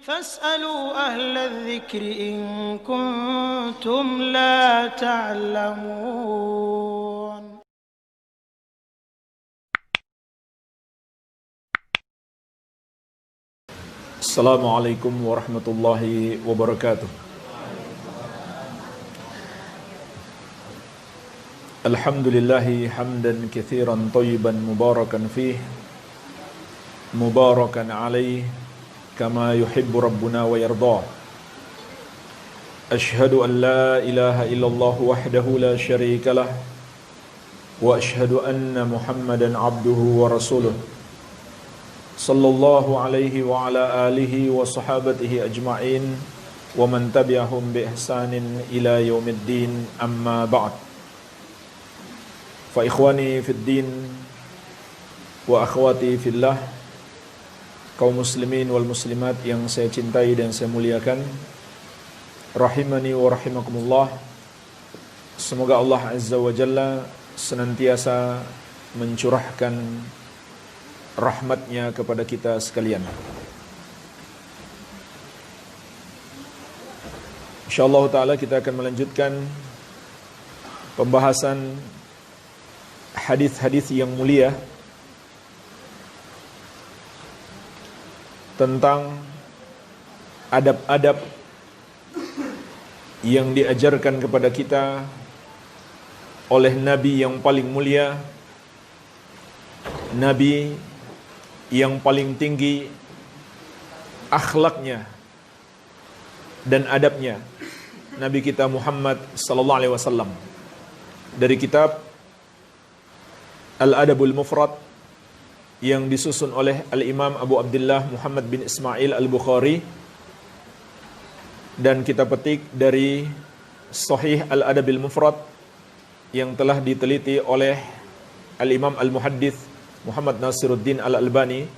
فاسألوا أهل الذكر إن كنتم لا تعلمون. Assalamualaikum warahmatullahi wabarakatuh. Alhamdulillahi hamdan katsiran thayyiban mubarakan fih, mubarakan alaih kama yuhibbu rabbuna wa yardah. Ashhadu an la ilaha illallah wahdahu la syarika lah, wa ashhadu anna Muhammadan abduhu wa rasuluh. Sallallahu alaihi wa ala alihi wa sahabatihi ajma'in wa man tabi'ahum bi ihsanin ila yaumiddin, amma ba'd. Fa ikhwani fid din wa akhwati fillah, kaum muslimin wal muslimat yang saya cintai dan saya muliakan, rahimani wa rahimakumullah. Semoga Allah Azza wa Jalla senantiasa mencurahkan rahmatnya kepada kita sekalian. InsyaAllah ta'ala kita akan melanjutkan pembahasan hadis-hadis yang mulia tentang adab-adab yang diajarkan kepada kita oleh Nabi yang paling mulia, Nabi yang paling tinggi akhlaknya dan adabnya, Nabi kita Muhammad sallallahu alaihi wasallam, dari kitab Al-Adabul Mufrad yang disusun oleh Al-Imam Abu Abdullah Muhammad bin Ismail Al-Bukhari, dan kita petik dari Sahih Al-Adabil Mufrad yang telah diteliti oleh Al-Imam Al-Muhaddits Muhammad Nasiruddin Al-Albani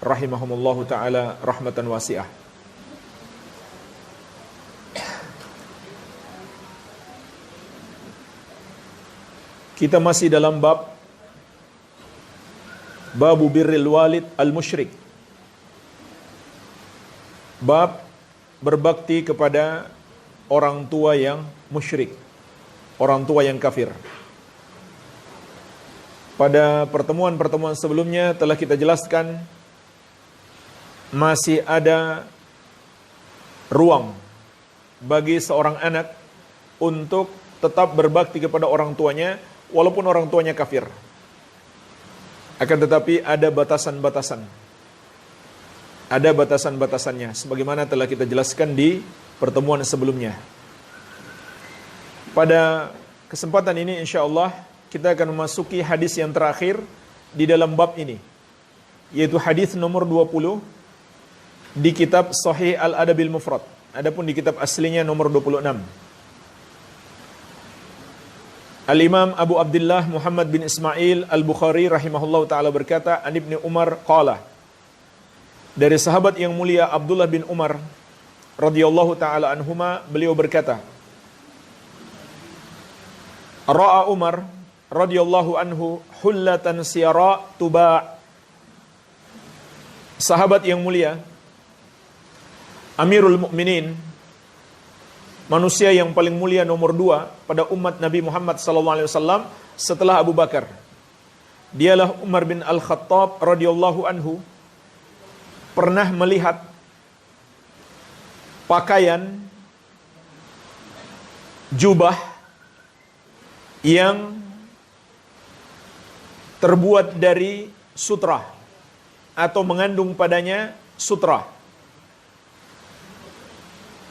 rahimahumullahu ta'ala rahmatan wasi'ah. Kita masih dalam Babu birril walid al-musyrik. Bab berbakti kepada orang tua yang musyrik, orang tua yang kafir. Pada pertemuan-pertemuan sebelumnya telah kita jelaskan masih ada ruang bagi seorang anak untuk tetap berbakti kepada orang tuanya walaupun orang tuanya kafir. Akan tetapi ada batasan-batasan. Ada batasan-batasannya sebagaimana telah kita jelaskan di pertemuan sebelumnya. Pada kesempatan ini insyaallah kita akan memasuki hadis yang terakhir di dalam bab ini, yaitu hadis nomor 20 di kitab Sahih Al-Adabil Mufrad. Adapun di kitab aslinya nomor 26. Al-Imam Abu Abdullah Muhammad bin Ismail Al-Bukhari rahimahullahu ta'ala berkata, An Ibni Umar qala, dari sahabat yang mulia Abdullah bin Umar radhiyallahu ta'ala anhuma, beliau berkata, Ra'a Umar radhiyallahu anhu hullatan siyara tuba'. Sahabat yang mulia, Amirul Mukminin, manusia yang paling mulia nomor 2 pada umat Nabi Muhammad SAW setelah Abu Bakar, dialah Umar bin Al-Khattab radhiyallahu anhu, pernah melihat pakaian jubah yang terbuat dari sutra atau mengandung padanya sutra,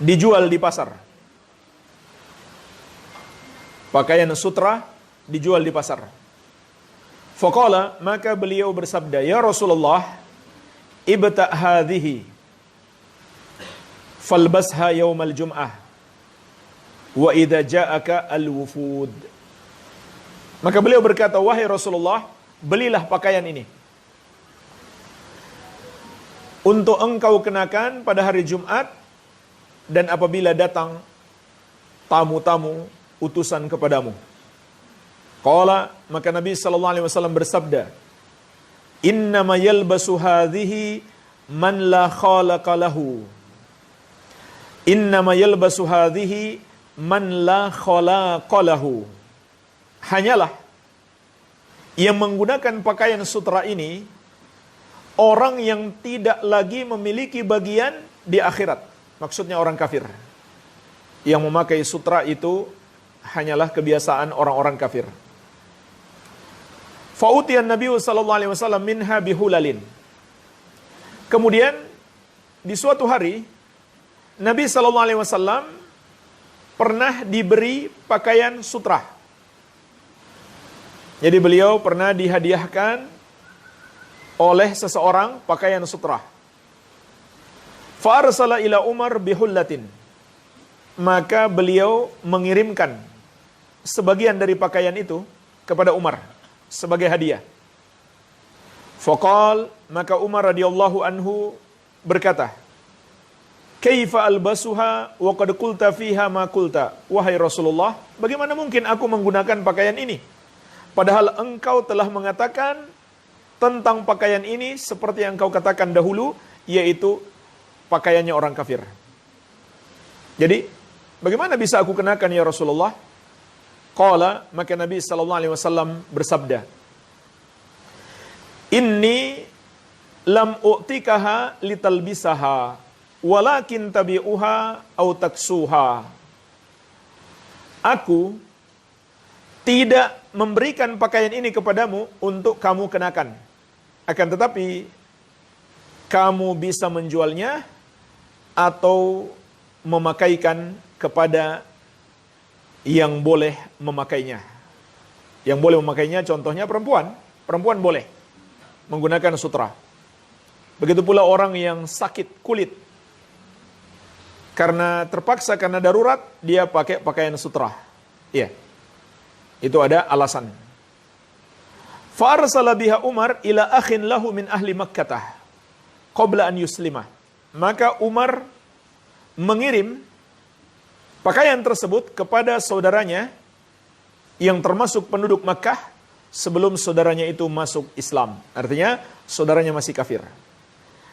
dijual di pasar. Pakaian sutra dijual di pasar. Faqala, maka beliau bersabda, Ya Rasulullah, ibta' hadhihi falbasha yaumal jum'ah wa idza ja'aka al-wufud. Maka beliau berkata, wahai Rasulullah, belilah pakaian ini untuk engkau kenakan pada hari Jumat dan apabila datang tamu-tamu utusan kepadamu. Qala, maka Nabi sallallahu alaihi wasallam bersabda, Innama yalbasu hadhihi man la khalaqa lahu Innama yalbasu hadhihi man la khalaqa lahu. Hanyalah yang menggunakan pakaian sutra ini orang yang tidak lagi memiliki bagian di akhirat. Maksudnya orang kafir. Yang memakai sutra itu hanyalah kebiasaan orang-orang kafir. Fa'utiyan Nabi sallallahu alaihi wasallam minha bihulalin. Kemudian di suatu hari Nabi sallallahu alaihi wasallam pernah diberi pakaian sutra. Jadi beliau pernah dihadiahkan oleh seseorang pakaian sutra. Fa arsala ila Umar bihullatin. Maka beliau mengirimkan sebagian dari pakaian itu kepada Umar sebagai hadiah. Faqal, maka Umar radhiyallahu anhu berkata, "Kaifa albasuha wa qad qulta fiha ma qulta?" Wahai Rasulullah, bagaimana mungkin aku menggunakan pakaian ini? Padahal engkau telah mengatakan tentang pakaian ini seperti yang engkau katakan dahulu, yaitu pakaiannya orang kafir. Jadi, bagaimana bisa aku kenakan ya Rasulullah? Qala, maka Nabi sallallahu alaihi wasallam bersabda, "Inni lam u'tikaha litalbisaha, walakin tabi'uha au taksuha." Aku tidak memberikan pakaian ini kepadamu untuk kamu kenakan. Akan tetapi kamu bisa menjualnya atau memakaikan kepada yang boleh memakainya. Yang boleh memakainya contohnya perempuan. Perempuan boleh menggunakan sutra. Begitu pula orang yang sakit kulit. Karena terpaksa, karena darurat, dia pakai pakaian sutra. Iya. Itu ada alasan. Fa arsala biha Umar ila akhin lahu min ahli Makkah qabla an yuslimah. Maka Umar mengirim pakaian tersebut kepada saudaranya yang termasuk penduduk Makkah sebelum saudaranya itu masuk Islam. Artinya saudaranya masih kafir.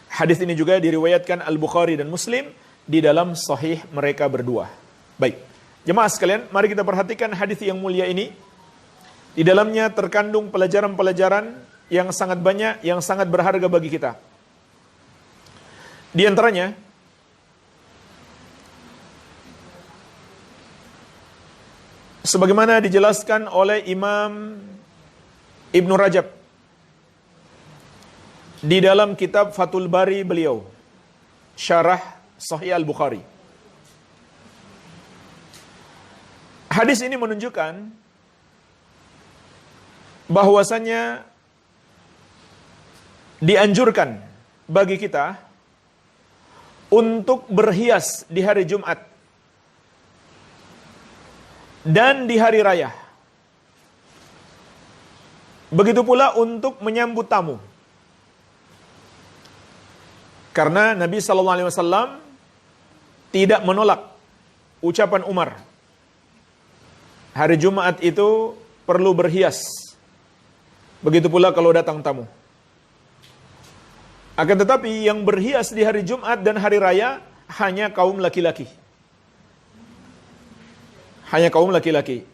Hadis ini juga diriwayatkan Al-Bukhari dan Muslim di dalam sahih mereka berdua. Baik, jemaah sekalian, mari kita perhatikan hadis yang mulia ini. Di dalamnya terkandung pelajaran-pelajaran yang sangat banyak, yang sangat berharga bagi kita. Di antaranya, sebagaimana dijelaskan oleh Imam Ibn Rajab di dalam kitab Fathul Bari beliau, Syarah Sahih Al-Bukhari. Hadis ini menunjukkan bahwasanya dianjurkan bagi kita untuk berhias di hari Jumat dan di hari raya. Begitu pula untuk menyambut tamu. Karena Nabi SAW tidak menolak ucapan Umar. Hari Jumat itu perlu berhias. Begitu pula kalau datang tamu. Akan tetapi yang berhias di hari Jumat dan hari raya hanya kaum laki-laki. Hanya kaum laki-laki.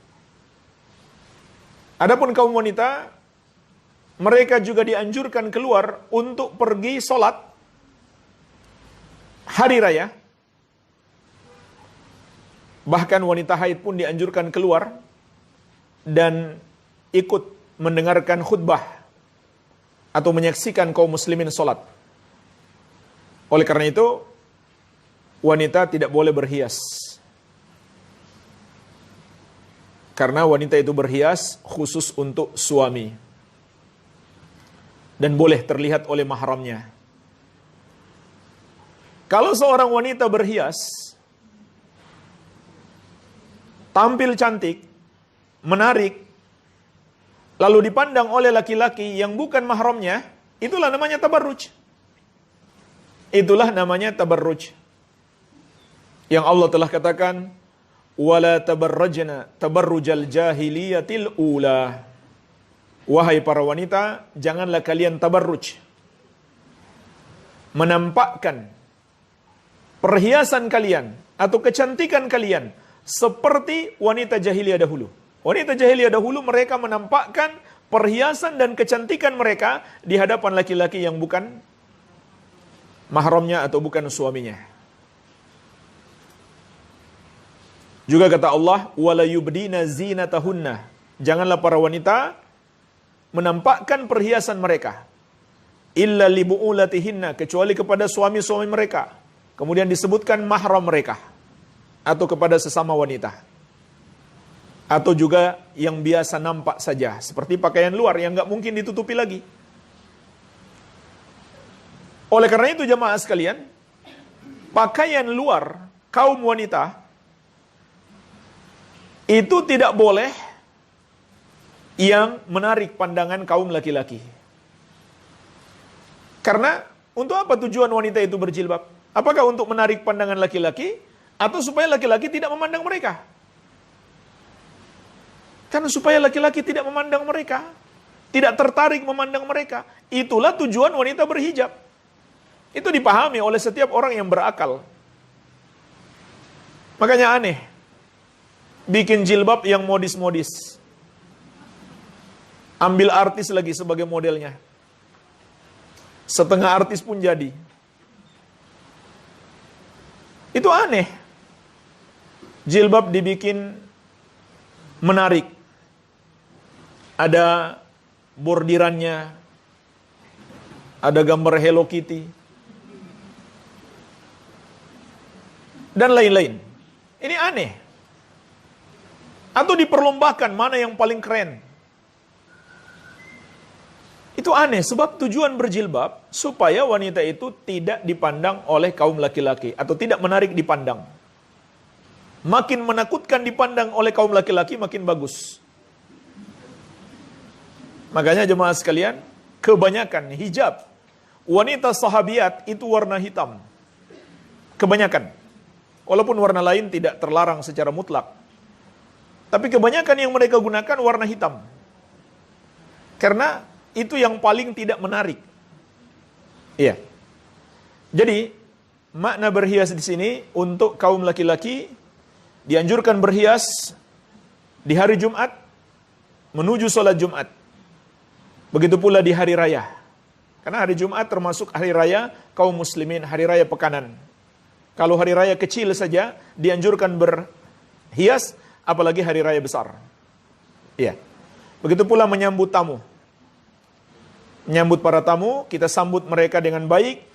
Adapun kaum wanita, mereka juga dianjurkan keluar untuk pergi sholat hari raya. Bahkan wanita haid pun dianjurkan keluar dan ikut mendengarkan khutbah atau menyaksikan kaum muslimin sholat. Oleh karena itu, wanita tidak boleh berhias. Karena wanita itu berhias khusus untuk suami. Dan boleh terlihat oleh mahramnya. Kalau seorang wanita berhias, tampil cantik, menarik, lalu dipandang oleh laki-laki yang bukan mahramnya, itulah namanya tabarruj. Itulah namanya tabarruj. Yang Allah telah katakan, wala tabarrajna tabarrujal jahiliyatil ula. Wahai para wanita, janganlah kalian tabarruj, menampakkan perhiasan kalian atau kecantikan kalian seperti wanita jahiliyah dahulu. Wanita jahiliyah dahulu mereka menampakkan perhiasan dan kecantikan mereka di hadapan laki-laki yang bukan mahramnya atau bukan suaminya. Juga kata Allah, wala yubdina zinatahunna. Janganlah para wanita menampakkan perhiasan mereka illa li bu'ulatihinna, kecuali kepada suami-suami mereka. Kemudian disebutkan mahram mereka atau kepada sesama wanita. Atau juga yang biasa nampak saja, seperti pakaian luar yang nggak mungkin ditutupi lagi. Oleh karena itu jamaah sekalian, pakaian luar kaum wanita itu tidak boleh yang menarik pandangan kaum laki-laki. Karena untuk apa tujuan wanita itu berjilbab? Apakah untuk menarik pandangan laki-laki atau supaya laki-laki tidak memandang mereka? Karena supaya laki-laki tidak memandang mereka, tidak tertarik memandang mereka. Itulah tujuan wanita berhijab. Itu dipahami oleh setiap orang yang berakal. Makanya aneh, bikin jilbab yang modis-modis. Ambil artis lagi sebagai modelnya. Setengah artis pun jadi. Itu aneh. Jilbab dibikin menarik. Ada bordirannya, ada gambar Hello Kitty, dan lain-lain. Ini aneh. Atau diperlombakan mana yang paling keren. Itu aneh, sebab tujuan berjilbab supaya wanita itu tidak dipandang oleh kaum laki-laki atau tidak menarik dipandang. Makin menakutkan dipandang oleh kaum laki-laki makin bagus. Makanya jemaah sekalian, kebanyakan hijab wanita sahabiat itu warna hitam. Kebanyakan. Walaupun warna lain tidak terlarang secara mutlak. Tapi kebanyakan yang mereka gunakan warna hitam. Karena itu yang paling tidak menarik. Iya. Jadi, makna berhias di sini untuk kaum laki-laki dianjurkan berhias di hari Jumat menuju sholat Jumat. Begitu pula di hari raya. Karena hari Jumat termasuk hari raya kaum muslimin, hari raya pekanan. Kalau hari raya kecil saja dianjurkan berhias, apalagi hari raya besar. Iya. Begitu pula menyambut tamu. Menyambut para tamu, kita sambut mereka dengan baik,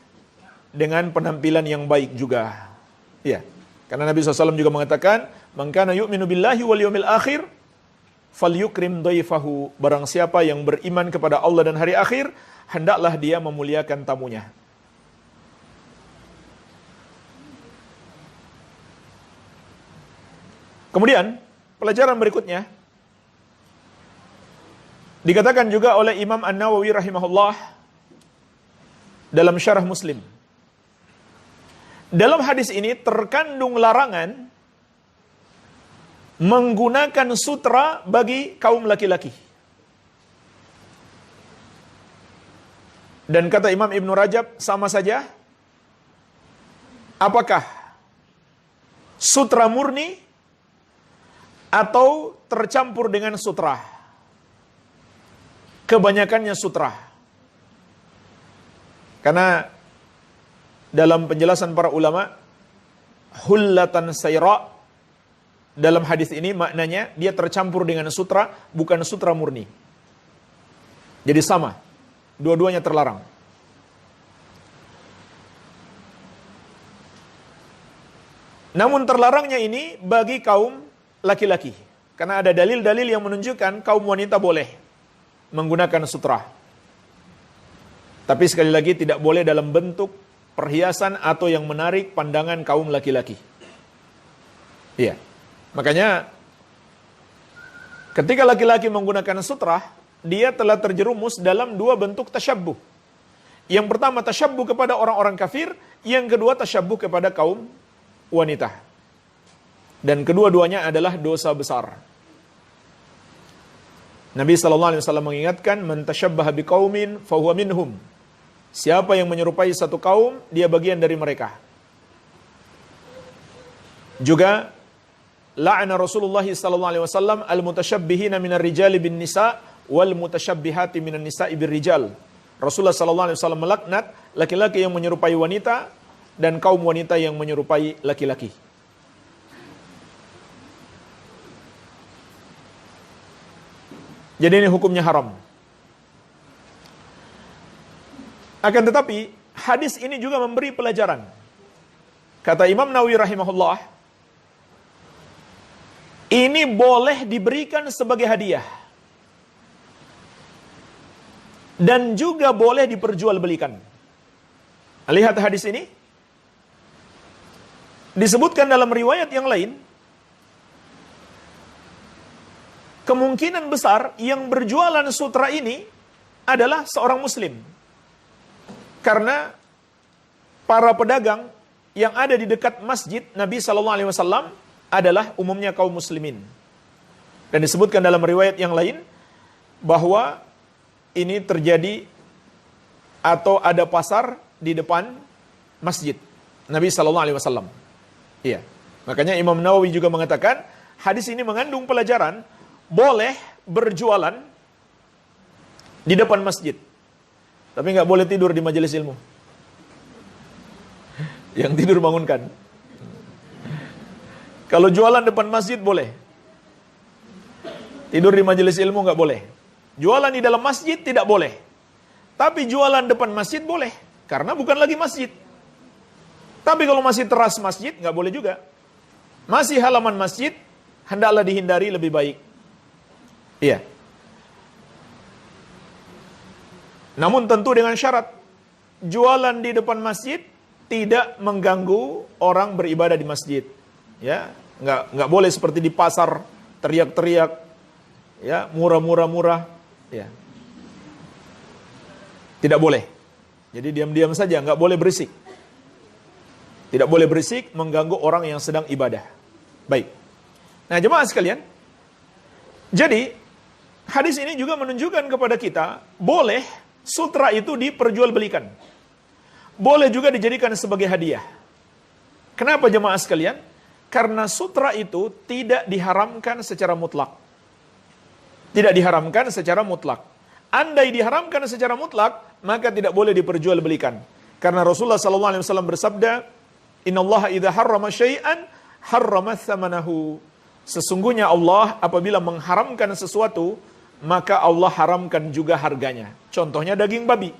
dengan penampilan yang baik juga. Iya. Karena Nabi SAW juga mengatakan, "Man kana yu'minu billahi wal yawmil akhir, falyukrim dhaifahu." Barang siapa yang beriman kepada Allah dan hari akhir, hendaklah dia memuliakan tamunya. Kemudian, pelajaran berikutnya, dikatakan juga oleh Imam An-Nawawi rahimahullah dalam syarah Muslim. Dalam hadis ini terkandung larangan menggunakan sutra bagi kaum laki-laki. Dan kata Imam Ibn Rajab, sama saja. Apakah sutra murni atau tercampur dengan sutra? Kebanyakannya sutra. Karena dalam penjelasan para ulama, hullatan sayra, dalam hadis ini maknanya dia tercampur dengan sutra, bukan sutra murni. Jadi sama, dua-duanya terlarang. Namun terlarangnya ini bagi kaum laki-laki. Karena ada dalil-dalil yang menunjukkan kaum wanita boleh menggunakan sutra. Tapi sekali lagi tidak boleh dalam bentuk perhiasan atau yang menarik pandangan kaum laki-laki. Iya. Makanya ketika laki-laki menggunakan sutra, dia telah terjerumus dalam dua bentuk tasyabbuh. Yang pertama tasyabbuh kepada orang-orang kafir, yang kedua tasyabbuh kepada kaum wanita. Dan kedua-duanya adalah dosa besar. Nabi SAW mengingatkan, "Man tasyabbaha biqaumin fahuwa minhum." Siapa yang menyerupai satu kaum, dia bagian dari mereka. Juga la'ana Rasulullah sallallahu alaihi wasallam al-mutasyabbihina minar rijali bin nisa wal mutasyabbihati minan nisa'i bir rijal. Rasulullah sallallahu alaihi wasallam melaknat laki-laki yang menyerupai wanita dan kaum wanita yang menyerupai laki-laki. Jadi ini hukumnya haram. Akan tetapi, hadis ini juga memberi pelajaran. Kata Imam Nawawi rahimahullah, ini boleh diberikan sebagai hadiah. Dan juga boleh diperjualbelikan. Lihat hadis ini. Disebutkan dalam riwayat yang lain, kemungkinan besar yang berjualan sutra ini adalah seorang muslim. Karena para pedagang yang ada di dekat masjid Nabi SAW adalah umumnya kaum muslimin. Dan disebutkan dalam riwayat yang lain bahwa ini terjadi atau ada pasar di depan masjid Nabi SAW. Iya. Makanya Imam Nawawi juga mengatakan hadis ini mengandung pelajaran boleh berjualan di depan masjid. Tapi nggak boleh tidur di majelis ilmu. Yang tidur bangunkan. Kalau jualan depan masjid boleh. Tidur di majelis ilmu nggak boleh. Jualan di dalam masjid tidak boleh. Tapi jualan depan masjid boleh. Karena bukan lagi masjid. Tapi kalau masih teras masjid, nggak boleh juga. Masih halaman masjid, hendaklah dihindari lebih baik. Iya. Namun tentu dengan syarat, jualan di depan masjid tidak mengganggu orang beribadah di masjid. Ya, nggak boleh seperti di pasar teriak-teriak, ya murah. Ya, tidak boleh. Jadi diam-diam saja, nggak boleh berisik. Tidak boleh berisik mengganggu orang yang sedang ibadah. Baik. Nah, jemaah sekalian. Jadi, hadis ini juga menunjukkan kepada kita, boleh sutra itu diperjualbelikan. Boleh juga dijadikan sebagai hadiah. Kenapa jemaah sekalian? Karena sutra itu tidak diharamkan secara mutlak. Tidak diharamkan secara mutlak. Andai diharamkan secara mutlak, maka tidak boleh diperjualbelikan. Karena Rasulullah SAW bersabda, Innallaha idza harrama syai'an harrama thamanahu. Sesungguhnya Allah apabila mengharamkan sesuatu, maka Allah haramkan juga harganya. Contohnya daging babi.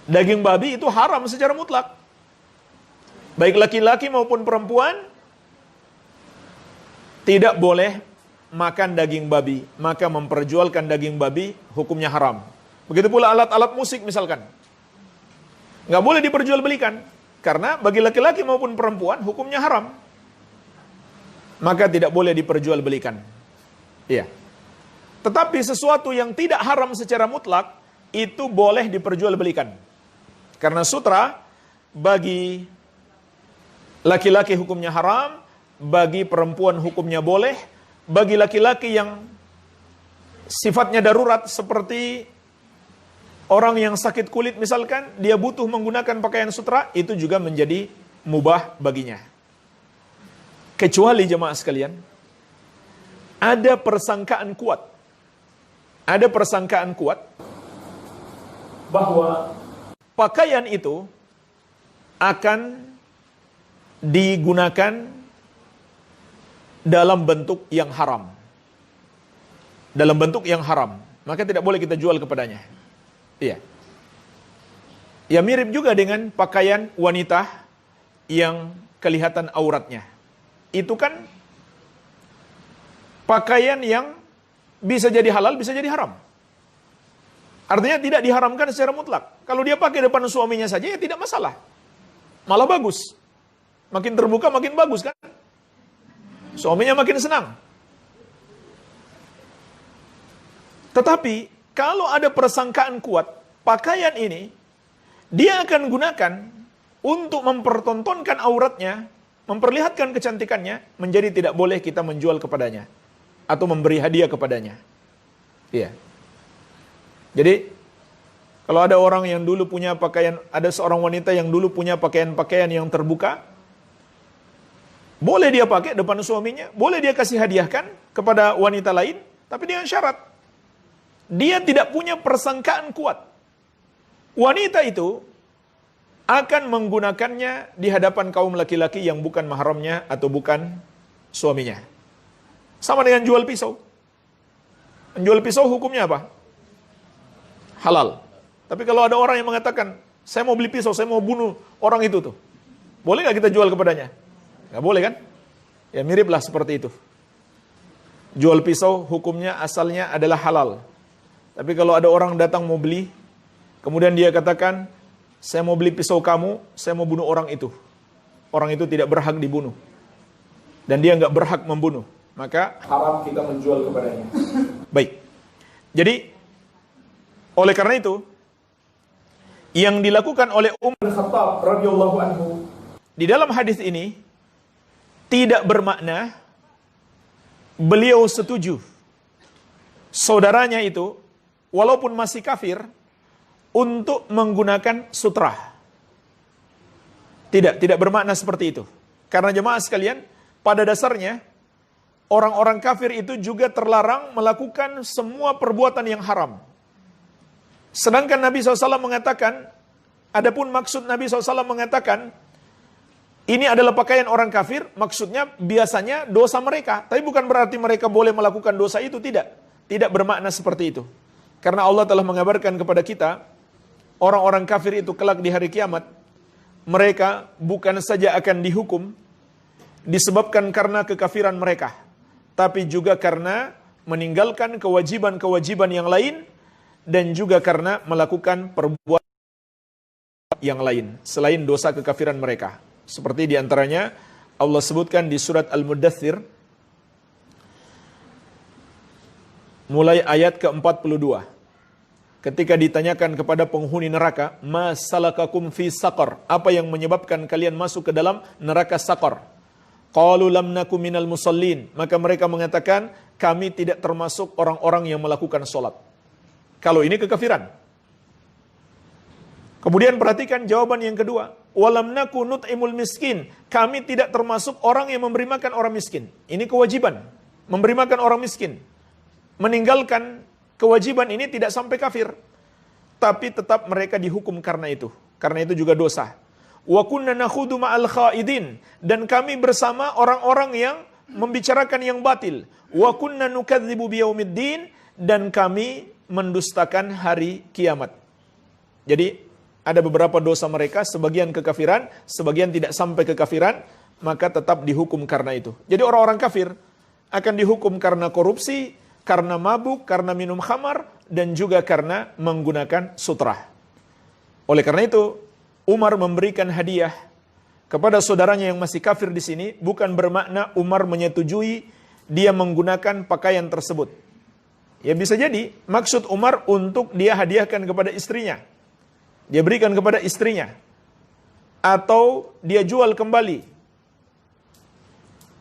Daging babi itu haram secara mutlak. Baik laki-laki maupun perempuan tidak boleh makan daging babi. Maka memperjualkan daging babi hukumnya haram. Begitu pula alat-alat musik misalkan. Nggak boleh diperjualbelikan. Karena bagi laki-laki maupun perempuan hukumnya haram. Maka tidak boleh diperjualbelikan. Iya. Tetapi sesuatu yang tidak haram secara mutlak itu boleh diperjualbelikan. Karena sutra bagi laki-laki hukumnya haram, bagi perempuan hukumnya boleh, bagi laki-laki yang sifatnya darurat seperti orang yang sakit kulit misalkan, dia butuh menggunakan pakaian sutra, itu juga menjadi mubah baginya. Kecuali jemaah sekalian, ada persangkaan kuat. Ada persangkaan kuat bahwa pakaian itu akan digunakan dalam bentuk yang haram. Dalam bentuk yang haram. Maka tidak boleh kita jual kepadanya. Iya. Ya mirip juga dengan pakaian wanita yang kelihatan auratnya. Itu kan pakaian yang bisa jadi halal, bisa jadi haram. Artinya tidak diharamkan secara mutlak. Kalau dia pakai depan suaminya saja ya tidak masalah. Malah bagus. Makin terbuka makin bagus kan? Suaminya makin senang. Tetapi kalau ada persangkaan kuat, pakaian ini dia akan gunakan untuk mempertontonkan auratnya, memperlihatkan kecantikannya, menjadi tidak boleh kita menjual kepadanya atau memberi hadiah kepadanya. Iya. Jadi kalau ada orang yang dulu punya pakaian, ada seorang wanita yang dulu punya pakaian-pakaian yang terbuka, Boleh dia pakai depan suaminya, boleh dia kasih hadiahkan kepada wanita lain, tapi dengan syarat dia tidak punya persangkaan kuat. Wanita itu akan menggunakannya di hadapan kaum laki-laki yang bukan mahramnya atau bukan suaminya. Sama dengan jual pisau. Menjual pisau hukumnya apa? Halal. Tapi kalau ada orang yang mengatakan, saya mau beli pisau, saya mau bunuh orang itu tuh, boleh nggak kita jual kepadanya? Nggak boleh kan? Ya miriplah seperti itu. Jual pisau hukumnya asalnya adalah halal. Tapi kalau ada orang datang mau beli, kemudian dia katakan, saya mau beli pisau kamu, saya mau bunuh orang itu. Orang itu tidak berhak dibunuh. Dan dia nggak berhak membunuh. Maka haram kita menjual kepadanya. Baik. Jadi, oleh karena itu, yang dilakukan oleh Umar bin Khattab radhiyallahu anhu di dalam hadis ini tidak bermakna beliau setuju saudaranya itu walaupun masih kafir untuk menggunakan sutra. Tidak bermakna seperti itu. Karena jemaah sekalian, pada dasarnya orang-orang kafir itu juga terlarang melakukan semua perbuatan yang haram. Sedangkan Nabi SAW mengatakan, adapun maksud Nabi SAW mengatakan, ini adalah pakaian orang kafir, maksudnya biasanya dosa mereka. Tapi bukan berarti mereka boleh melakukan dosa itu, tidak. Tidak bermakna seperti itu. Karena Allah telah mengabarkan kepada kita, orang-orang kafir itu kelak di hari kiamat, mereka bukan saja akan dihukum, disebabkan karena kekafiran mereka, tapi juga karena meninggalkan kewajiban-kewajiban yang lain, dan juga karena melakukan perbuatan yang lain, selain dosa kekafiran mereka. Seperti diantaranya, Allah sebutkan di surat Al-Muddathir, mulai ayat ke-42. Ketika ditanyakan kepada penghuni neraka, ma salakakum fi saqar? Apa yang menyebabkan kalian masuk ke dalam neraka Saqar? Qalu lam naku minal musallin. Maka mereka mengatakan, kami tidak termasuk orang-orang yang melakukan sholat. Kalau ini kekafiran. Kemudian perhatikan jawaban yang kedua. Walam naku nut'imul miskin. Kami tidak termasuk orang yang memberi makan orang miskin. Ini kewajiban. Memberi makan orang miskin. Meninggalkan kewajiban ini tidak sampai kafir. Tapi tetap mereka dihukum karena itu. Karena itu juga dosa. Wa kunna nakhudu ma'al khaidin. Dan kami bersama orang-orang yang membicarakan yang batil. Wa kunna nukadzibu biyaumiddin. Dan kami mendustakan hari kiamat. Jadi ada beberapa dosa mereka, sebagian kekafiran, sebagian tidak sampai kekafiran, maka tetap dihukum karena itu. Jadi orang-orang kafir akan dihukum karena korupsi, karena mabuk, karena minum khamar, dan juga karena menggunakan sutra. Oleh karena itu, Umar memberikan hadiah kepada saudaranya yang masih kafir di sini, bukan bermakna Umar menyetujui dia menggunakan pakaian tersebut. Ya bisa jadi, maksud Umar untuk dia hadiahkan kepada istrinya. Dia berikan kepada istrinya. Atau dia jual kembali.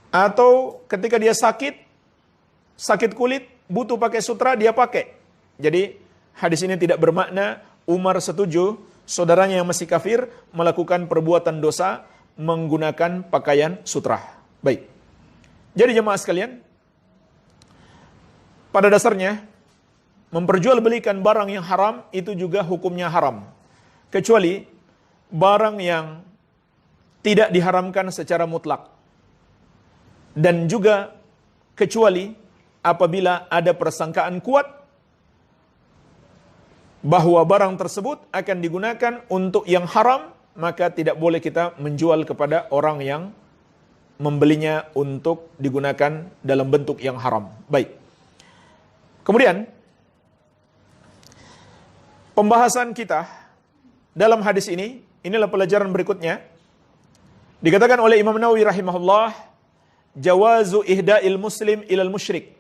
Atau ketika dia sakit kulit, butuh pakai sutra, dia pakai. Jadi hadis ini tidak bermakna Umar setuju saudaranya yang masih kafir melakukan perbuatan dosa menggunakan pakaian sutra. Baik. Jadi jemaah sekalian, pada dasarnya memperjualbelikan barang yang haram itu juga hukumnya haram. Kecuali barang yang tidak diharamkan secara mutlak. Dan juga kecuali apabila ada persangkaan kuat bahwa barang tersebut akan digunakan untuk yang haram, maka tidak boleh kita menjual kepada orang yang membelinya untuk digunakan dalam bentuk yang haram. Baik. Kemudian pembahasan kita dalam hadis ini, inilah pelajaran berikutnya. Dikatakan oleh Imam Nawawi rahimahullah, jawazu ihda'il muslim ilal musyrik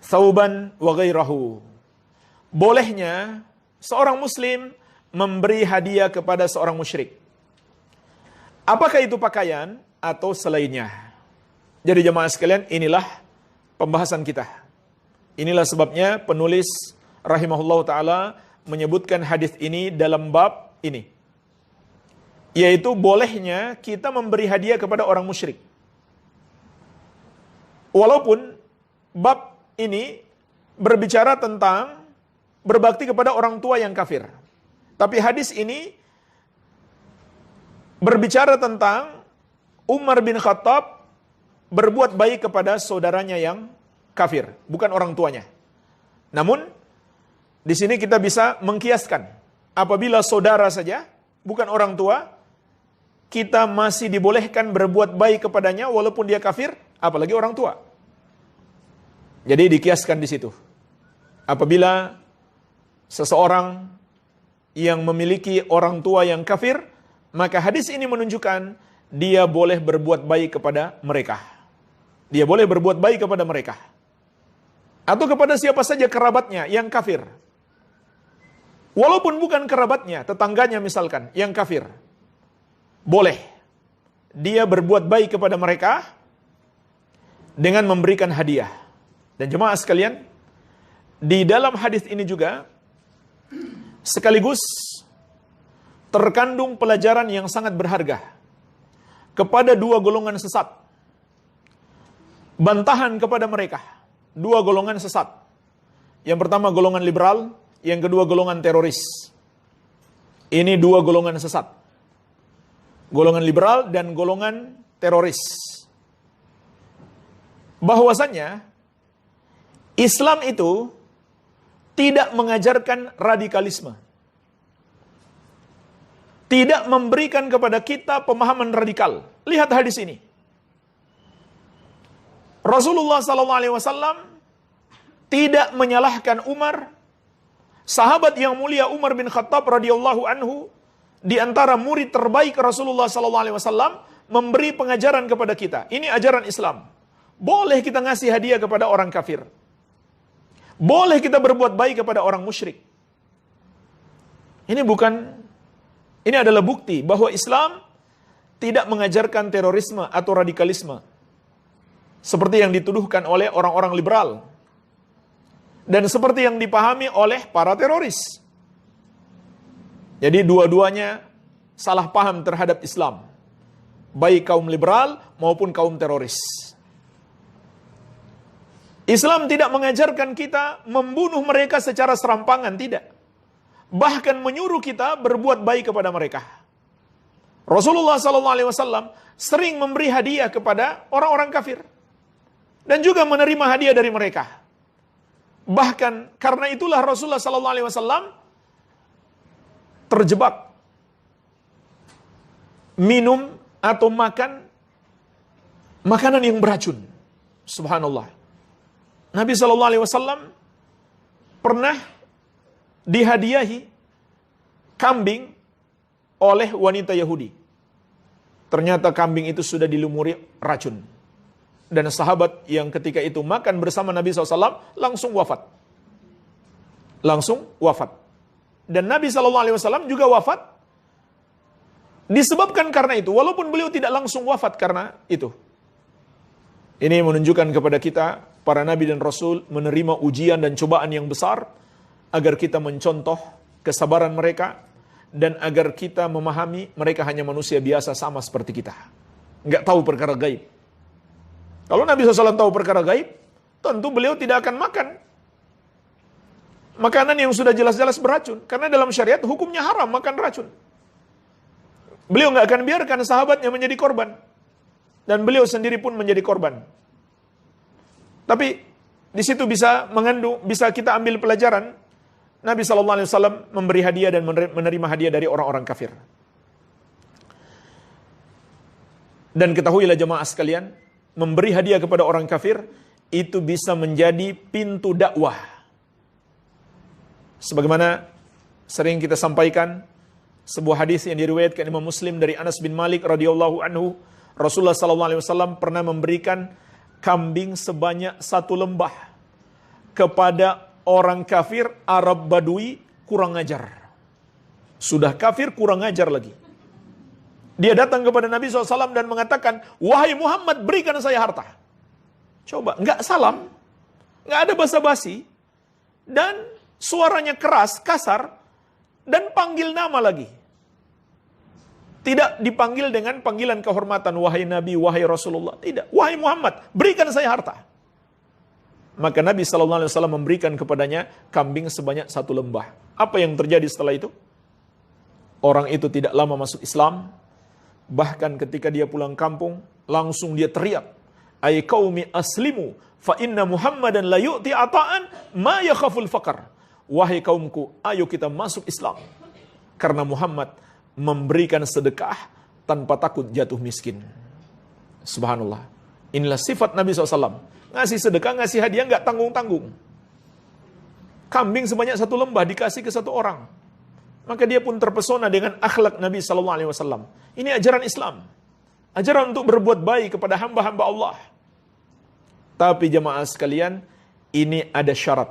thawban wa ghairahu. Bolehnya seorang muslim memberi hadiah kepada seorang musyrik. Apakah itu pakaian atau selainnya? Jadi jemaah sekalian, inilah pembahasan kita. Inilah sebabnya penulis rahimahullah ta'ala menyebutkan hadis ini dalam bab ini. Yaitu bolehnya kita memberi hadiah kepada orang musyrik. Walaupun bab ini berbicara tentang berbakti kepada orang tua yang kafir. Tapi hadis ini berbicara tentang Umar bin Khattab berbuat baik kepada saudaranya yang kafir, bukan orang tuanya. Namun, di sini kita bisa mengkiaskan. Apabila saudara saja, bukan orang tua, kita masih dibolehkan berbuat baik kepadanya walaupun dia kafir, apalagi orang tua. Jadi dikiaskan di situ. Apabila seseorang yang memiliki orang tua yang kafir, maka hadis ini menunjukkan dia boleh berbuat baik kepada mereka. Dia boleh berbuat baik kepada mereka. Atau kepada siapa saja kerabatnya yang kafir. Walaupun bukan kerabatnya, tetangganya misalkan, yang kafir. Boleh. Dia berbuat baik kepada mereka dengan memberikan hadiah. Dan jemaah sekalian, di dalam hadis ini juga sekaligus terkandung pelajaran yang sangat berharga kepada dua golongan sesat. Bantahan kepada mereka, dua golongan sesat. Yang pertama golongan liberal, yang kedua golongan teroris. Ini dua golongan sesat. Golongan liberal dan golongan teroris. Bahwasannya Islam itu tidak mengajarkan radikalisme. Tidak memberikan kepada kita pemahaman radikal. Lihat hadis ini. Rasulullah SAW tidak menyalahkan Umar, sahabat yang mulia Umar bin Khattab radhiyallahu anhu, di antara murid terbaik Rasulullah SAW, memberi pengajaran kepada kita. Ini ajaran Islam. Boleh kita ngasih hadiah kepada orang kafir. Boleh kita berbuat baik kepada orang musyrik. Ini adalah bukti bahwa Islam tidak mengajarkan terorisme atau radikalisme seperti yang dituduhkan oleh orang-orang liberal dan seperti yang dipahami oleh para teroris. Jadi dua-duanya salah paham terhadap Islam, baik kaum liberal maupun kaum teroris. Islam tidak mengajarkan kita membunuh mereka secara serampangan, tidak. Bahkan menyuruh kita berbuat baik kepada mereka. Rasulullah SAW sering memberi hadiah kepada orang-orang kafir dan juga menerima hadiah dari mereka. Bahkan karena itulah Rasulullah SAW terjebak minum atau makan makanan yang beracun. Subhanallah. Nabi SAW pernah dihadiahi kambing oleh wanita Yahudi. Ternyata kambing itu sudah dilumuri racun. Dan sahabat yang ketika itu makan bersama Nabi SAW langsung wafat. Langsung wafat. Dan Nabi SAW juga wafat disebabkan karena itu. Walaupun beliau tidak langsung wafat karena itu. Ini menunjukkan kepada kita, para Nabi dan Rasul menerima ujian dan cobaan yang besar, agar kita mencontoh kesabaran mereka, dan agar kita memahami mereka hanya manusia biasa sama seperti kita. Nggak tahu perkara gaib. Kalau Nabi SAW tahu perkara gaib, tentu beliau tidak akan makan makanan yang sudah jelas-jelas beracun. Karena dalam syariat hukumnya haram makan racun. Beliau nggak akan biarkan sahabatnya menjadi korban. Dan beliau sendiri pun menjadi korban. Tapi di situ bisa kita ambil pelajaran. Nabi SAW memberi hadiah dan menerima hadiah dari orang-orang kafir. Dan ketahuilah jemaah sekalian, memberi hadiah kepada orang kafir itu bisa menjadi pintu dakwah. Sebagaimana sering kita sampaikan, sebuah hadis yang diriwayatkan Imam Muslim dari Anas bin Malik radhiyallahu anhu, Rasulullah SAW pernah memberikan kambing sebanyak 1 lembah kepada orang kafir Arab Badui kurang ajar. Sudah kafir kurang ajar lagi. Dia datang kepada Nabi SAW dan mengatakan, "Wahai Muhammad, berikan saya harta." Coba, nggak salam, nggak ada basa-basi, dan suaranya keras, kasar, dan panggil nama lagi. Tidak dipanggil dengan panggilan kehormatan, wahai Nabi, wahai Rasulullah. Tidak. Wahai Muhammad, berikan saya harta. Maka Nabi SAW memberikan kepadanya kambing sebanyak 1 lembah. Apa yang terjadi setelah itu? Orang itu tidak lama masuk Islam. Bahkan ketika dia pulang kampung, langsung dia teriak, ay qaumi aslimu, fa inna Muhammadan la yu'ti ata'an ma yakhaful faqar. Wahai kaumku, ayo kita masuk Islam. Karena Muhammad memberikan sedekah tanpa takut jatuh miskin. Subhanallah. Inilah sifat Nabi SAW. Ngasih sedekah, ngasih hadiah, nggak tanggung-tanggung. Kambing sebanyak 1 lembah dikasih ke 1 orang. Maka dia pun terpesona dengan akhlak Nabi SAW. Ini ajaran Islam. Ajaran untuk berbuat baik kepada hamba-hamba Allah. Tapi jemaah sekalian, ini ada syarat.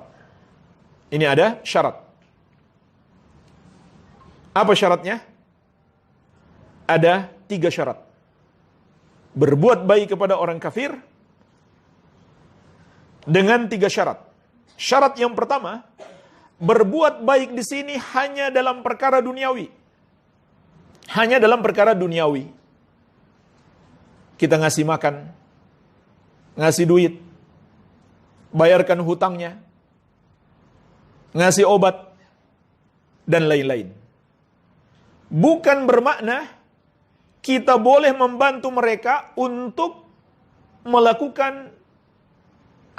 Ini ada syarat. Apa syaratnya? Ada 3 syarat. Berbuat baik kepada orang kafir dengan 3 syarat. Syarat yang pertama, berbuat baik di sini hanya dalam perkara duniawi. Hanya dalam perkara duniawi. Kita ngasih makan, ngasih duit, bayarkan hutangnya, ngasih obat, dan lain-lain. Bukan bermakna kita boleh membantu mereka untuk melakukan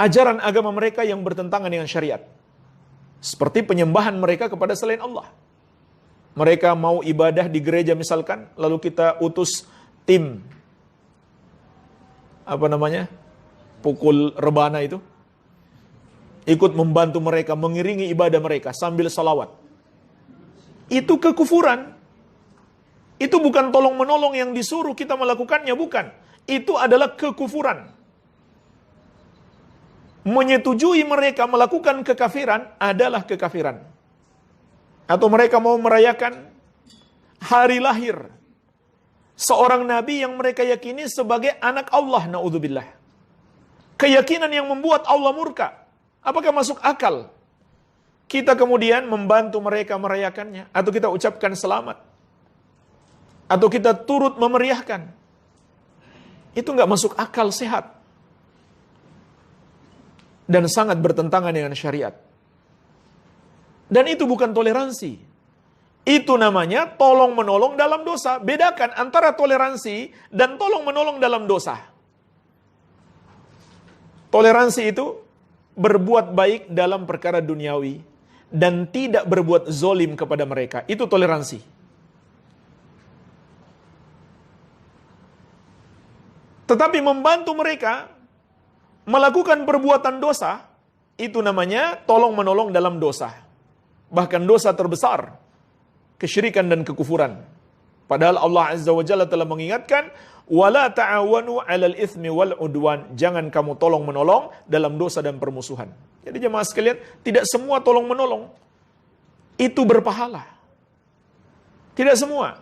ajaran agama mereka yang bertentangan dengan syariat. Seperti penyembahan mereka kepada selain Allah. Mereka mau ibadah di gereja misalkan, lalu kita utus tim, pukul rebana itu, ikut membantu mereka, mengiringi ibadah mereka sambil salawat. Itu kekufuran. Itu bukan tolong-menolong yang disuruh kita melakukannya, bukan. Itu adalah kekufuran. Menyetujui mereka melakukan kekafiran adalah kekafiran. Atau mereka mau merayakan hari lahir seorang nabi yang mereka yakini sebagai anak Allah, na'udzubillah. Keyakinan yang membuat Allah murka. Apakah masuk akal kita kemudian membantu mereka merayakannya? Atau kita ucapkan selamat? Atau kita turut memeriahkan? Itu nggak masuk akal sehat. Dan sangat bertentangan dengan syariat. Dan itu bukan toleransi. Itu namanya tolong menolong dalam dosa. Bedakan antara toleransi dan tolong menolong dalam dosa. Toleransi itu berbuat baik dalam perkara duniawi dan tidak berbuat zolim kepada mereka. Itu toleransi. Tetapi membantu mereka melakukan perbuatan dosa, itu namanya tolong menolong dalam dosa. Bahkan dosa terbesar, kesyirikan dan kekufuran. Padahal Allah Azza wa Jalla telah mengingatkan, wala ta'awanu 'alal itsmi wal 'udwan. Jangan kamu tolong menolong dalam dosa dan permusuhan. Jadi jemaah sekalian, tidak semua tolong menolong itu berpahala. Tidak semua.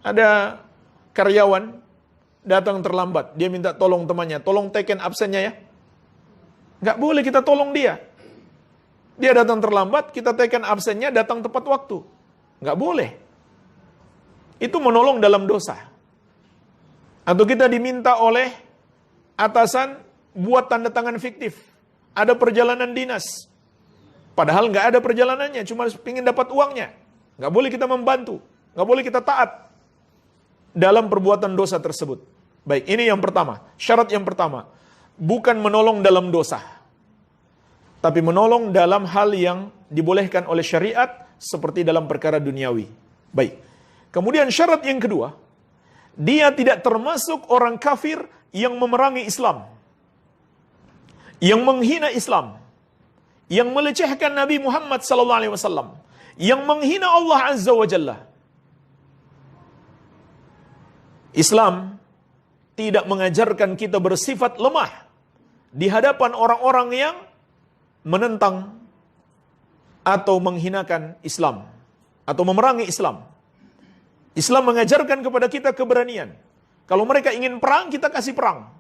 Ada karyawan datang terlambat, dia minta tolong temannya, tolong teken absennya ya. Nggak boleh kita tolong dia. Dia datang terlambat, kita teken absennya, datang tepat waktu. Nggak boleh. Itu menolong dalam dosa. Atau kita diminta oleh atasan buat tanda tangan fiktif. Ada perjalanan dinas. Padahal nggak ada perjalanannya, cuma ingin dapat uangnya. Nggak boleh kita membantu. Nggak boleh kita taat dalam perbuatan dosa tersebut. Baik, ini yang pertama. Syarat yang pertama. Bukan menolong dalam dosa. Tapi menolong dalam hal yang dibolehkan oleh syariat seperti dalam perkara duniawi. Baik. Kemudian syarat yang kedua. Dia tidak termasuk orang kafir yang memerangi Islam. Yang menghina Islam. Yang melecehkan Nabi Muhammad SAW. Yang menghina Allah Azza wa Jalla. Islam tidak mengajarkan kita bersifat lemah di hadapan orang-orang yang menentang atau menghinakan Islam atau memerangi Islam. Islam mengajarkan kepada kita keberanian. Kalau mereka ingin perang, kita kasih perang.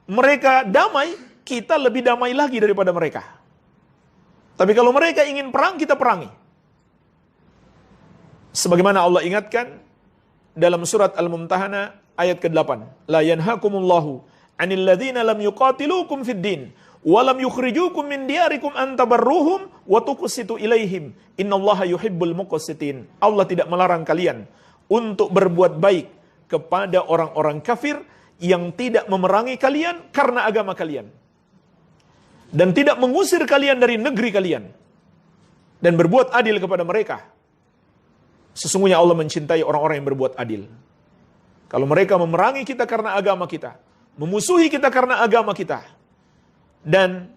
Mereka damai, kita lebih damai lagi daripada mereka. Tapi kalau mereka ingin perang, kita perangi. Sebagaimana Allah ingatkan, dalam surat Al-Mumtahanah ayat ke-8. La yanhakumullahu 'anil ladzina lam yuqatilukum fid din wa lam yukhrijukum min diyarikum an tabarruhum wa tuqsitu ilaihim. Innallaha yuhibbul muqsitin. Allah tidak melarang kalian untuk berbuat baik kepada orang-orang kafir yang tidak memerangi kalian karena agama kalian. Dan tidak mengusir kalian dari negeri kalian. Dan berbuat adil kepada mereka. Sesungguhnya Allah mencintai orang-orang yang berbuat adil. Kalau mereka memerangi kita karena agama kita, memusuhi kita karena agama kita, dan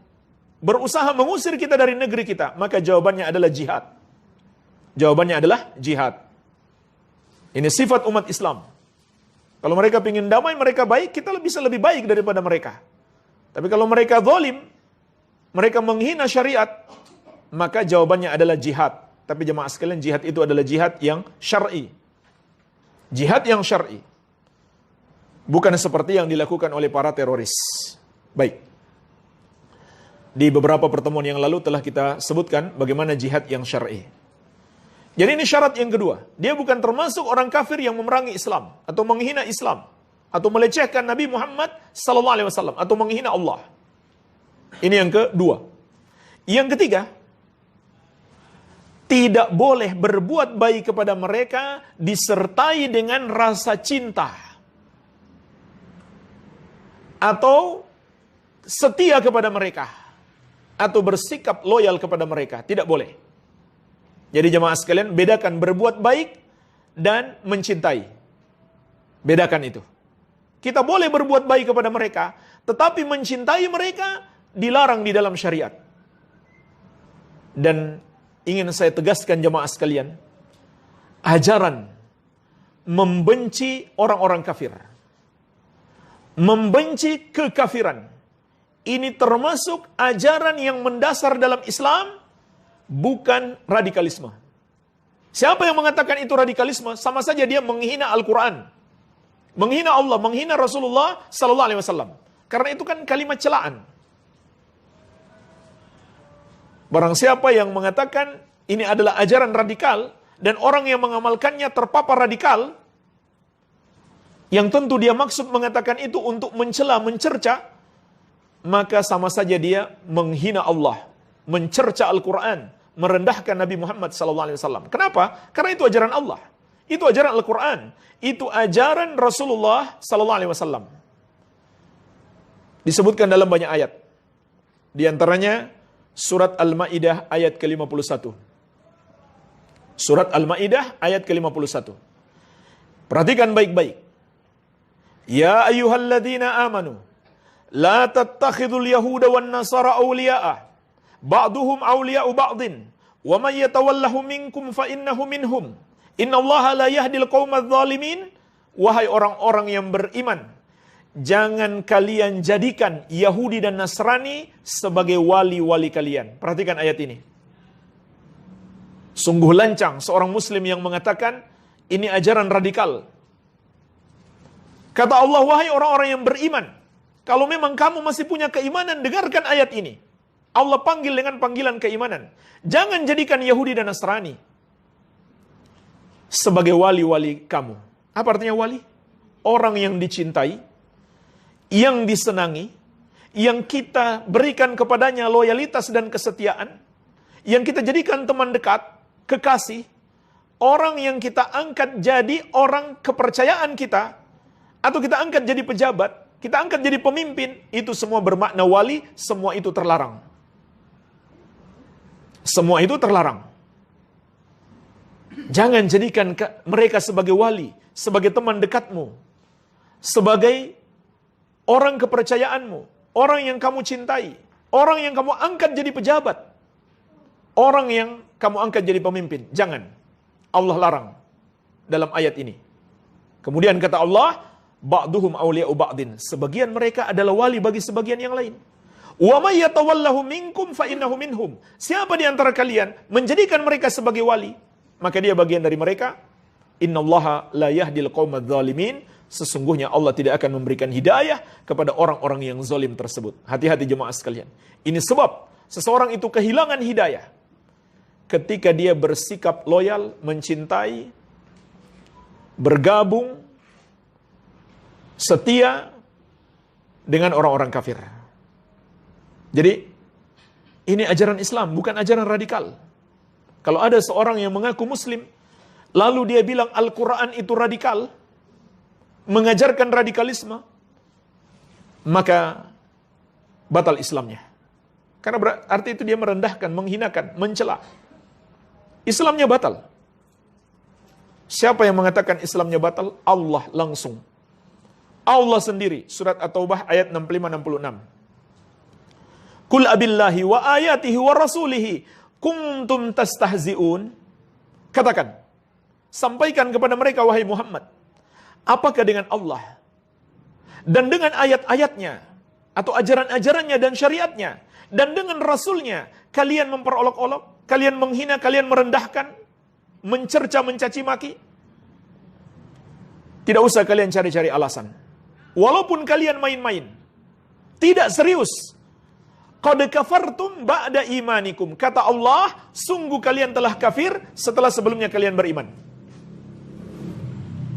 berusaha mengusir kita dari negeri kita, maka jawabannya adalah jihad. Jawabannya adalah jihad. Ini sifat umat Islam. Kalau mereka ingin damai, mereka baik, kita bisa lebih baik daripada mereka. Tapi kalau mereka zalim, mereka menghina syariat, maka jawabannya adalah jihad. Tapi jemaah sekalian, jihad itu adalah jihad yang syar'i. Jihad yang syar'i. Bukan seperti yang dilakukan oleh para teroris. Baik. Di beberapa pertemuan yang lalu telah kita sebutkan bagaimana jihad yang syar'i. Jadi ini syarat yang kedua. Dia bukan termasuk orang kafir yang memerangi Islam atau menghina Islam atau melecehkan Nabi Muhammad SAW atau menghina Allah. Ini yang kedua. Yang ketiga, tidak boleh berbuat baik kepada mereka disertai dengan rasa cinta atau setia kepada mereka atau bersikap loyal kepada mereka. Tidak boleh. Jadi jemaah sekalian, bedakan berbuat baik dan mencintai. Bedakan itu. Kita boleh berbuat baik kepada mereka, tetapi mencintai mereka dilarang di dalam syariat. Dan ingin saya tegaskan jemaah sekalian, ajaran membenci orang-orang kafir, membenci kekafiran, ini termasuk ajaran yang mendasar dalam Islam, bukan radikalisme. Siapa yang mengatakan itu radikalisme, sama saja dia menghina Al-Quran, menghina Allah, menghina Rasulullah SAW. Karena itu kan kalimat celaan. Barang siapa yang mengatakan ini adalah ajaran radikal, dan orang yang mengamalkannya terpapar radikal, yang tentu dia maksud mengatakan itu untuk mencela, mencerca, maka sama saja dia menghina Allah, mencerca Al-Quran, merendahkan Nabi Muhammad SAW. Kenapa? Karena itu ajaran Allah, itu ajaran Al-Quran, itu ajaran Rasulullah SAW. Disebutkan dalam banyak ayat. Di antaranya surat Al-Ma'idah ayat ke-51. Surat Al-Ma'idah ayat ke-51. Perhatikan baik-baik. Ya ayyuhalladzina amanu la tattakhidul yahuda wan nasara awliya'a ba'duhum awliya'u ba'din wa man yatawallahu minkum fa innahu minhum innallaha la yahdil qaumadz zalimin. Wahai orang-orang yang beriman, jangan kalian jadikan Yahudi dan Nasrani sebagai wali-wali kalian. Perhatikan ayat ini. Sungguh lancang seorang muslim yang mengatakan ini ajaran radikal. Kata Allah, wahai orang-orang yang beriman, kalau memang kamu masih punya keimanan, dengarkan ayat ini. Allah panggil dengan panggilan keimanan. Jangan jadikan Yahudi dan Nasrani sebagai wali-wali kamu. Apa artinya wali? Orang yang dicintai, yang disenangi, yang kita berikan kepadanya loyalitas dan kesetiaan, yang kita jadikan teman dekat, kekasih, orang yang kita angkat jadi orang kepercayaan kita, atau kita angkat jadi pejabat, kita angkat jadi pemimpin, itu semua bermakna wali, semua itu terlarang. Semua itu terlarang. Jangan jadikan mereka sebagai wali, sebagai teman dekatmu, sebagai orang kepercayaanmu, orang yang kamu cintai, orang yang kamu angkat jadi pejabat, orang yang kamu angkat jadi pemimpin. Jangan. Allah larang dalam ayat ini. Kemudian kata Allah, ba'duhum awliya'u ba'din. Sebagian mereka adalah wali bagi sebagian yang lain. Wa may yatawallahu minkum fa innahu minhum. Siapa di antara kalian menjadikan mereka sebagai wali, maka dia bagian dari mereka. Innallaha la yahdil qaumadz zalimin. Sesungguhnya Allah tidak akan memberikan hidayah kepada orang-orang yang zalim tersebut. Hati-hati jemaah sekalian. Ini sebab seseorang itu kehilangan hidayah ketika dia bersikap loyal, mencintai bergabung, setia dengan orang-orang kafir. Jadi, ini ajaran Islam, bukan ajaran radikal. Kalau ada seorang yang mengaku Muslim, lalu dia bilang Al-Quran itu radikal, mengajarkan radikalisme, maka batal Islamnya. Karena berarti itu dia merendahkan, menghinakan, mencela. Islamnya batal. Siapa yang mengatakan Islamnya batal? Allah langsung. Allah sendiri. Surat At-Taubah ayat 65-66. Qul abillahi wa ayatihi wa rasulihi kuntum tastahzi'un. Katakan, sampaikan kepada mereka wahai Muhammad, apakah dengan Allah dan dengan ayat-ayatnya atau ajaran-ajarannya dan syariatnya dan dengan Rasulnya kalian memperolok-olok, kalian menghina, kalian merendahkan, mencerca, mencaci maki? Tidak usah kalian cari-cari alasan. Walaupun kalian main-main, tidak serius. Qad kafartum ba'da imanikum. Kata Allah, sungguh kalian telah kafir setelah sebelumnya kalian beriman.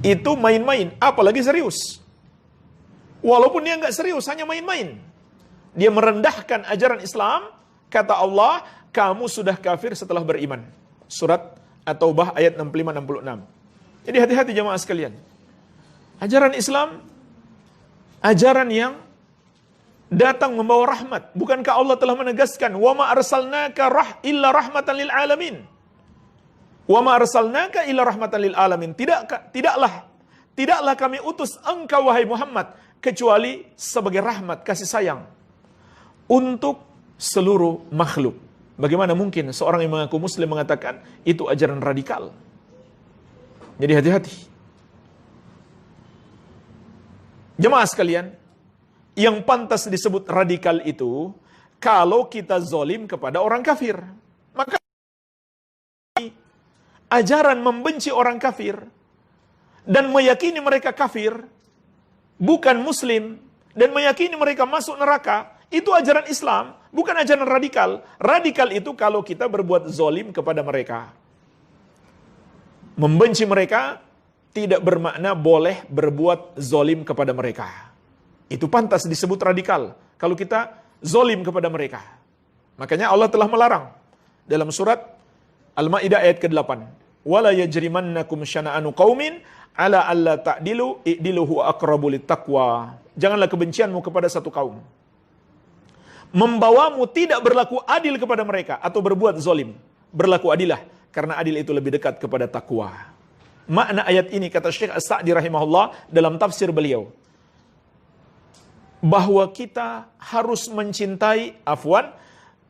Itu main-main, apalagi serius. Walaupun dia nggak serius, hanya main-main. Dia merendahkan ajaran Islam, kata Allah, kamu sudah kafir setelah beriman. Surat At-Taubah ayat 65-66. Jadi hati-hati jemaah sekalian. Ajaran Islam, ajaran yang datang membawa rahmat. Bukankah Allah telah menegaskan, wa ma arsalnaka illa rahmatan lil alamin. Wa ma arsalnaka illa rahmatan lil alamin. Tidaklah kami utus engkau wahai Muhammad kecuali sebagai rahmat, kasih sayang untuk seluruh makhluk. Bagaimana mungkin seorang yang mengaku Muslim mengatakan itu ajaran radikal? Jadi hati-hati. Jemaah sekalian, yang pantas disebut radikal itu kalau kita zolim kepada orang kafir. Maka ajaran membenci orang kafir dan meyakini mereka kafir, bukan Muslim, dan meyakini mereka masuk neraka, itu ajaran Islam, bukan ajaran radikal. Radikal itu kalau kita berbuat zolim kepada mereka. Membenci mereka tidak bermakna boleh berbuat zolim kepada mereka. Itu pantas disebut radikal kalau kita zolim kepada mereka. Makanya Allah telah melarang dalam surat Al-Maidah ayat ke-8. Wala yajrimannakum syana'anu qaumin ala alla ta'dilu i'dilu huwa aqrabu littaqwa. Janganlah kebencianmu kepada satu kaum membawamu tidak berlaku adil kepada mereka atau berbuat zolim. Berlaku adilah karena adil itu lebih dekat kepada takwa. Makna ayat ini kata Syekh As-Sa'di rahimahullah dalam tafsir beliau, bahwa kita harus mencintai,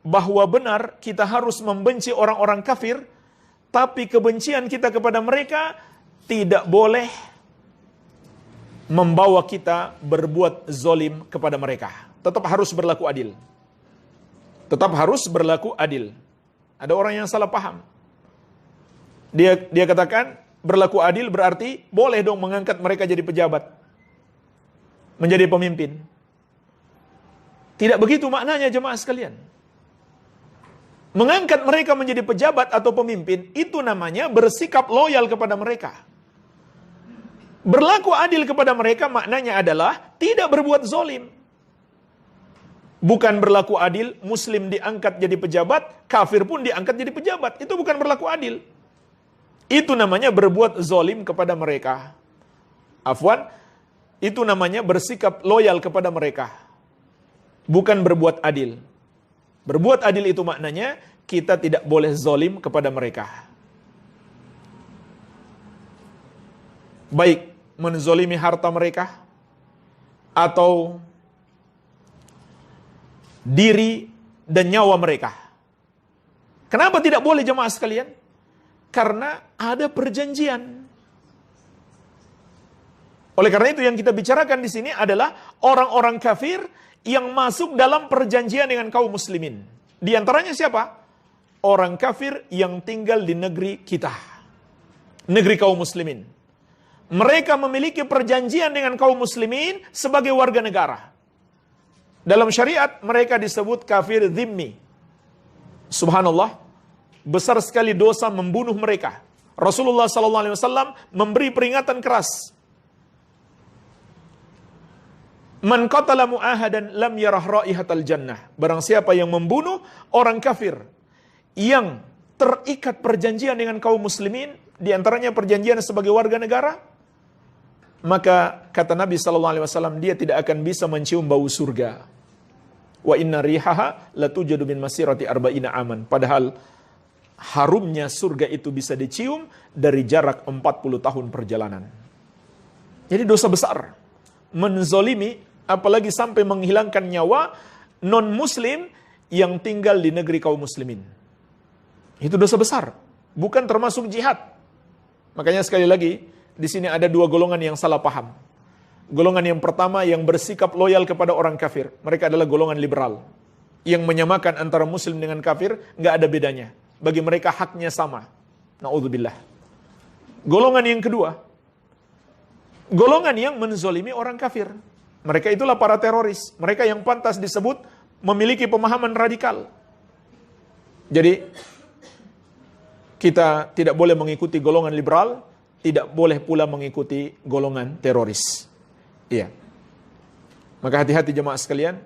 bahwa benar kita harus membenci orang-orang kafir, tapi kebencian kita kepada mereka tidak boleh membawa kita berbuat zolim kepada mereka. Tetap harus berlaku adil. Tetap harus berlaku adil. Ada orang yang salah paham. Dia katakan berlaku adil berarti boleh dong mengangkat mereka jadi pejabat, menjadi pemimpin. Tidak begitu maknanya jemaah sekalian. Mengangkat mereka menjadi pejabat atau pemimpin, itu namanya bersikap loyal kepada mereka. Berlaku adil kepada mereka maknanya adalah tidak berbuat zolim. Bukan berlaku adil, Muslim diangkat jadi pejabat, kafir pun diangkat jadi pejabat. Itu bukan berlaku adil. Itu namanya berbuat zolim kepada mereka. Itu namanya bersikap loyal kepada mereka. Bukan berbuat adil. Berbuat adil itu maknanya kita tidak boleh zolim kepada mereka. Baik menzolimi harta mereka, atau diri dan nyawa mereka. Kenapa tidak boleh jemaah sekalian? Karena ada perjanjian. Oleh karena itu yang kita bicarakan di sini adalah orang-orang kafir yang masuk dalam perjanjian dengan kaum muslimin. Di antaranya siapa? Orang kafir yang tinggal di negeri kita, negeri kaum muslimin. Mereka memiliki perjanjian dengan kaum muslimin sebagai warga negara. Dalam syariat mereka disebut kafir dhimmi. Subhanallah, besar sekali dosa membunuh mereka, Rasulullah SAW memberi peringatan keras. Man qatala mu'ahadan lam yarah raihatal jannah. Barang siapa yang membunuh orang kafir yang terikat perjanjian dengan kaum muslimin, di antaranya perjanjian sebagai warga negara, maka kata Nabi SAW, dia tidak akan bisa mencium bau surga. Wa inna rihaha latujadu min masirati arba'ina aman. Padahal harumnya surga itu bisa dicium dari jarak 40 tahun perjalanan. Jadi dosa besar menzolimi, apalagi sampai menghilangkan nyawa non-muslim yang tinggal di negeri kaum muslimin. Itu dosa besar, bukan termasuk jihad. Makanya sekali lagi, di sini ada dua golongan yang salah paham. Golongan yang pertama yang bersikap loyal kepada orang kafir. Mereka adalah golongan liberal, yang menyamakan antara muslim dengan kafir, nggak ada bedanya. Bagi mereka haknya sama. Na'udzubillah. Golongan yang kedua, golongan yang menzolimi orang kafir. Mereka itulah para teroris. Mereka yang pantas disebut memiliki pemahaman radikal. Jadi, kita tidak boleh mengikuti golongan liberal, tidak boleh pula mengikuti golongan teroris. Iya. Maka hati-hati jemaah sekalian,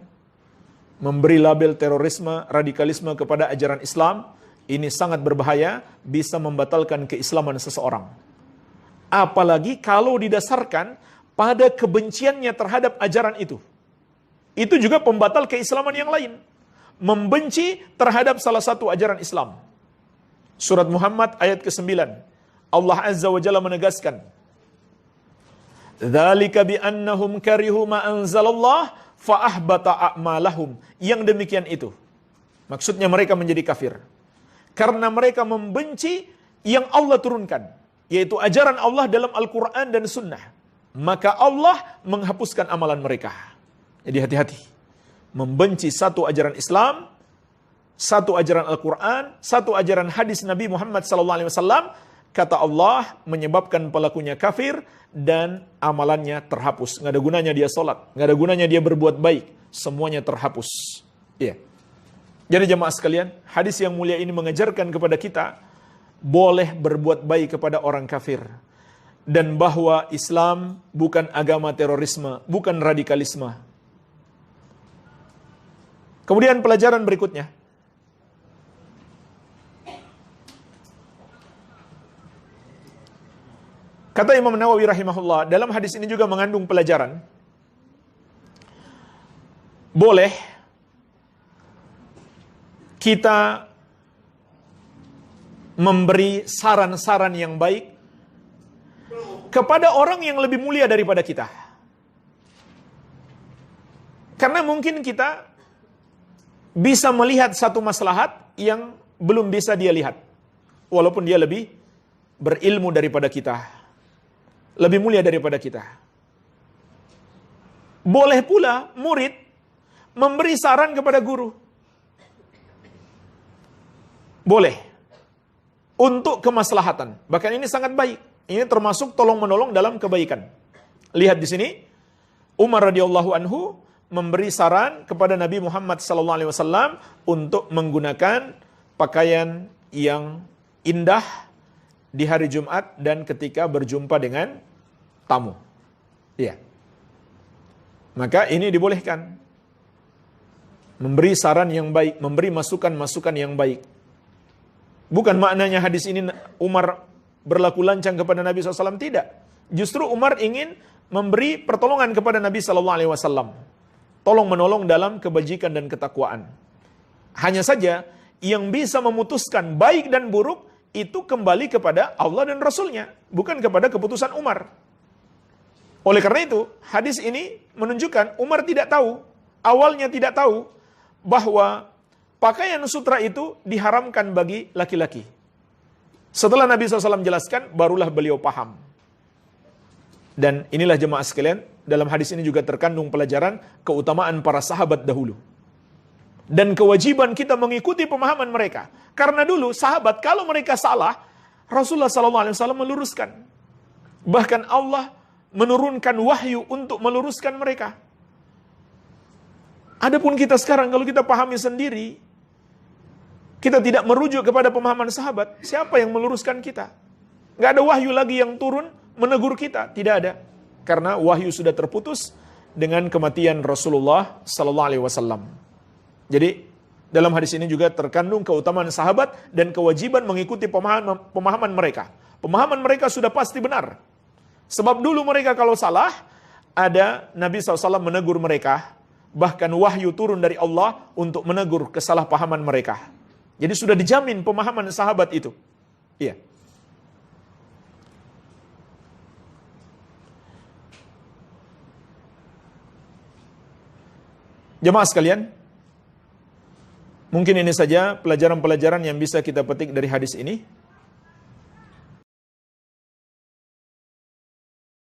memberi label terorisme, radikalisme kepada ajaran Islam, ini sangat berbahaya, bisa membatalkan keislaman seseorang. Apalagi kalau didasarkan pada kebenciannya terhadap ajaran itu. Itu juga pembatal keislaman yang lain. Membenci terhadap salah satu ajaran Islam. Surat Muhammad ayat ke-9. Allah Azza wa Jalla menegaskan, "Dzalika bi annahum karihu ma anzalallah fa ahbata a'malahum." Yang demikian itu, maksudnya mereka menjadi kafir karena mereka membenci yang Allah turunkan, yaitu ajaran Allah dalam Al-Quran dan Sunnah. Maka Allah menghapuskan amalan mereka. Jadi hati-hati. Membenci satu ajaran Islam, satu ajaran Al-Quran, satu ajaran hadis Nabi Muhammad SAW, kata Allah menyebabkan pelakunya kafir dan amalannya terhapus. Nggak ada gunanya dia sholat, nggak ada gunanya dia berbuat baik, semuanya terhapus. Iya. Jadi jemaah sekalian, hadis yang mulia ini mengajarkan kepada kita boleh berbuat baik kepada orang kafir, dan bahwa Islam bukan agama terorisme, bukan radikalisme. Kemudian pelajaran berikutnya, kata Imam Nawawi rahimahullah, dalam hadis ini juga mengandung pelajaran boleh kita memberi saran-saran yang baik kepada orang yang lebih mulia daripada kita. Karena mungkin kita bisa melihat satu maslahat yang belum bisa dia lihat, walaupun dia lebih berilmu daripada kita, lebih mulia daripada kita. Boleh pula murid memberi saran kepada guru. Boleh. Untuk kemaslahatan. Bahkan ini sangat baik. Ini termasuk tolong-menolong dalam kebaikan. Lihat di sini, Umar radhiyallahu anhu memberi saran kepada Nabi Muhammad SAW untuk menggunakan pakaian yang indah di hari Jumat dan ketika berjumpa dengan tamu. Iya. Maka ini dibolehkan. Memberi saran yang baik, memberi masukan-masukan yang baik. Bukan maknanya hadis ini Umar berlaku lancang kepada Nabi SAW, tidak. Justru Umar ingin memberi pertolongan kepada Nabi SAW. Tolong menolong dalam kebajikan dan ketakwaan. Hanya saja yang bisa memutuskan baik dan buruk itu kembali kepada Allah dan Rasulnya, bukan kepada keputusan Umar. Oleh karena itu, hadis ini menunjukkan Umar tidak tahu, awalnya tidak tahu bahwa pakaian sutra itu diharamkan bagi laki-laki. Setelah Nabi SAW jelaskan, barulah beliau paham. Dan inilah jemaah sekalian, dalam hadis ini juga terkandung pelajaran keutamaan para sahabat dahulu. Dan kewajiban kita mengikuti pemahaman mereka. Karena dulu sahabat, kalau mereka salah, Rasulullah SAW meluruskan. Bahkan Allah menurunkan wahyu untuk meluruskan mereka. Adapun kita sekarang, kalau kita pahami sendiri, kita tidak merujuk kepada pemahaman sahabat, siapa yang meluruskan kita? Nggak ada wahyu lagi yang turun menegur kita, tidak ada. Karena wahyu sudah terputus dengan kematian Rasulullah sallallahu alaihi wasallam. Jadi dalam hadis ini juga terkandung keutamaan sahabat dan kewajiban mengikuti pemahaman mereka. Pemahaman mereka sudah pasti benar. Sebab dulu mereka kalau salah, ada Nabi SAW menegur mereka. Bahkan wahyu turun dari Allah untuk menegur kesalahpahaman mereka. Jadi sudah dijamin pemahaman sahabat itu. Iya. Jemaah sekalian, mungkin ini saja pelajaran-pelajaran yang bisa kita petik dari hadis ini.